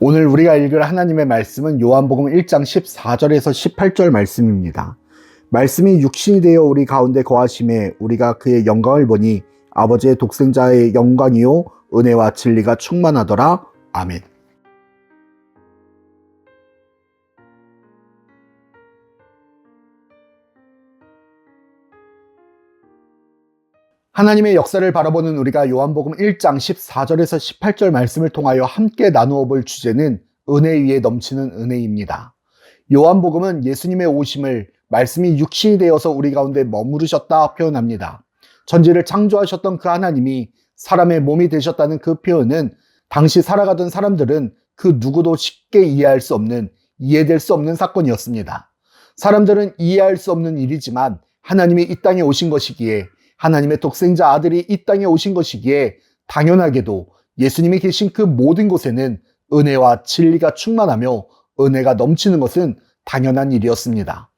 오늘 우리가 읽을 하나님의 말씀은 요한복음 1장 14절에서 18절 말씀입니다. 말씀이 육신이 되어 우리 가운데 거하심에 우리가 그의 영광을 보니 아버지의 독생자의 영광이요 은혜와 진리가 충만하더라. 아멘. 하나님의 역사를 바라보는 우리가 요한복음 1장 14절에서 18절 말씀을 통하여 함께 나누어 볼 주제는 은혜 위에 넘치는 은혜입니다. 요한복음은 예수님의 오심을 말씀이 육신이 되어서 우리 가운데 머무르셨다 표현합니다. 천지를 창조하셨던 그 하나님이 사람의 몸이 되셨다는 그 표현은 당시 살아가던 사람들은 그 누구도 쉽게 이해할 수 없는, 이해될 수 없는 사건이었습니다. 사람들은 이해할 수 없는 일이지만 하나님이 이 땅에 오신 것이기에, 하나님의 독생자 아들이 이 땅에 오신 것이기에 당연하게도 예수님이 계신 그 모든 곳에는 은혜와 진리가 충만하며 은혜가 넘치는 것은 당연한 일이었습니다.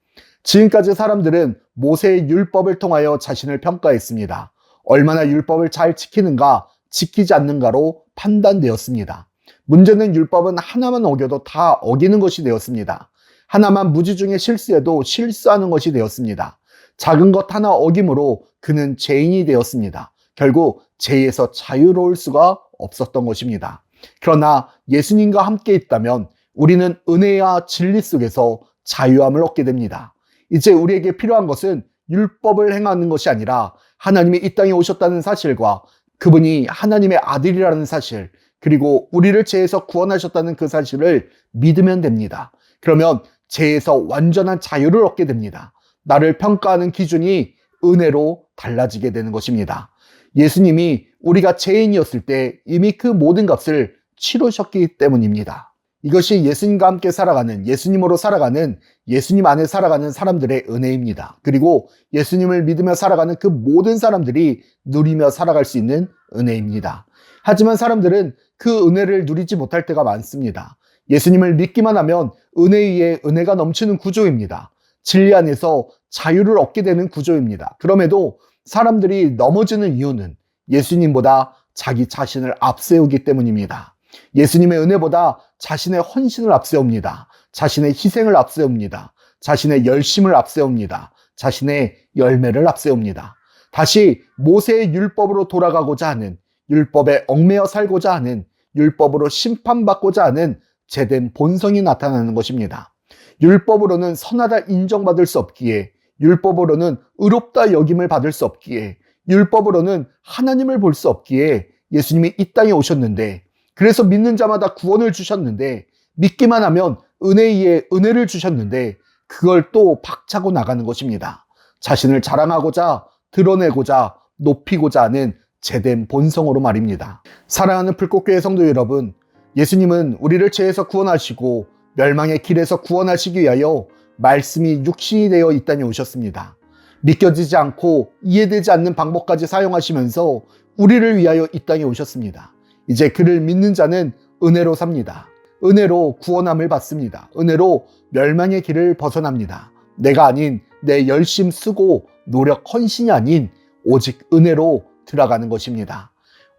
지금까지 사람들은 모세의 율법을 통하여 자신을 평가했습니다. 얼마나 율법을 잘 지키는가, 지키지 않는가로 판단되었습니다. 문제는 율법은 하나만 어겨도 다 어기는 것이 되었습니다. 하나만 무지 중에 실수해도 실수하는 것이 되었습니다. 작은 것 하나 어김으로 그는 죄인이 되었습니다. 결국 죄에서 자유로울 수가 없었던 것입니다. 그러나 예수님과 함께 있다면 우리는 은혜와 진리 속에서 자유함을 얻게 됩니다. 이제 우리에게 필요한 것은 율법을 행하는 것이 아니라 하나님이 이 땅에 오셨다는 사실과 그분이 하나님의 아들이라는 사실, 그리고 우리를 죄에서 구원하셨다는 그 사실을 믿으면 됩니다. 그러면 죄에서 완전한 자유를 얻게 됩니다. 나를 평가하는 기준이 은혜로 달라지게 되는 것입니다. 예수님이 우리가 죄인이었을 때 이미 그 모든 값을 치르셨기 때문입니다. 이것이 예수님과 함께 살아가는, 예수님으로 살아가는, 예수님 안에 살아가는 사람들의 은혜입니다. 그리고 예수님을 믿으며 살아가는 그 모든 사람들이 누리며 살아갈 수 있는 은혜입니다. 하지만 사람들은 그 은혜를 누리지 못할 때가 많습니다. 예수님을 믿기만 하면 은혜 위에 은혜가 넘치는 구조입니다. 진리 안에서 자유를 얻게 되는 구조입니다. 그럼에도 사람들이 넘어지는 이유는 예수님보다 자기 자신을 앞세우기 때문입니다. 예수님의 은혜보다 자신의 헌신을 앞세웁니다. 자신의 희생을 앞세웁니다. 자신의 열심을 앞세웁니다. 자신의 열매를 앞세웁니다. 다시 모세의 율법으로 돌아가고자 하는, 율법에 얽매여 살고자 하는, 율법으로 심판받고자 하는 제된 본성이 나타나는 것입니다. 율법으로는 선하다 인정받을 수 없기에, 율법으로는 의롭다 여김을 받을 수 없기에, 율법으로는 하나님을 볼 수 없기에 예수님이 이 땅에 오셨는데, 그래서 믿는 자마다 구원을 주셨는데, 믿기만 하면 은혜 위에 은혜를 주셨는데 그걸 또 박차고 나가는 것입니다. 자신을 자랑하고자, 드러내고자, 높이고자 하는 제된 본성으로 말입니다. 사랑하는 불꽃교회 성도 여러분, 예수님은 우리를 죄에서 구원하시고 멸망의 길에서 구원하시기 위하여 말씀이 육신이 되어 이 땅에 오셨습니다. 믿겨지지 않고 이해되지 않는 방법까지 사용하시면서 우리를 위하여 이 땅에 오셨습니다. 이제 그를 믿는 자는 은혜로 삽니다. 은혜로 구원함을 받습니다. 은혜로 멸망의 길을 벗어납니다. 내가 아닌 내 열심 쓰고 노력 헌신이 아닌 오직 은혜로 들어가는 것입니다.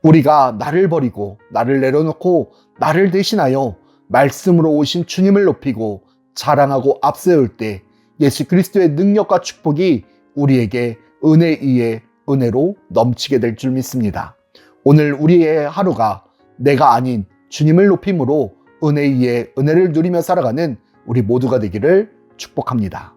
우리가 나를 버리고 나를 내려놓고 나를 대신하여 말씀으로 오신 주님을 높이고 자랑하고 앞세울 때 예수 그리스도의 능력과 축복이 우리에게 은혜 위에 은혜로 넘치게 될 줄 믿습니다. 오늘 우리의 하루가 내가 아닌 주님을 높임으로 은혜 위에 은혜를 누리며 살아가는 우리 모두가 되기를 축복합니다.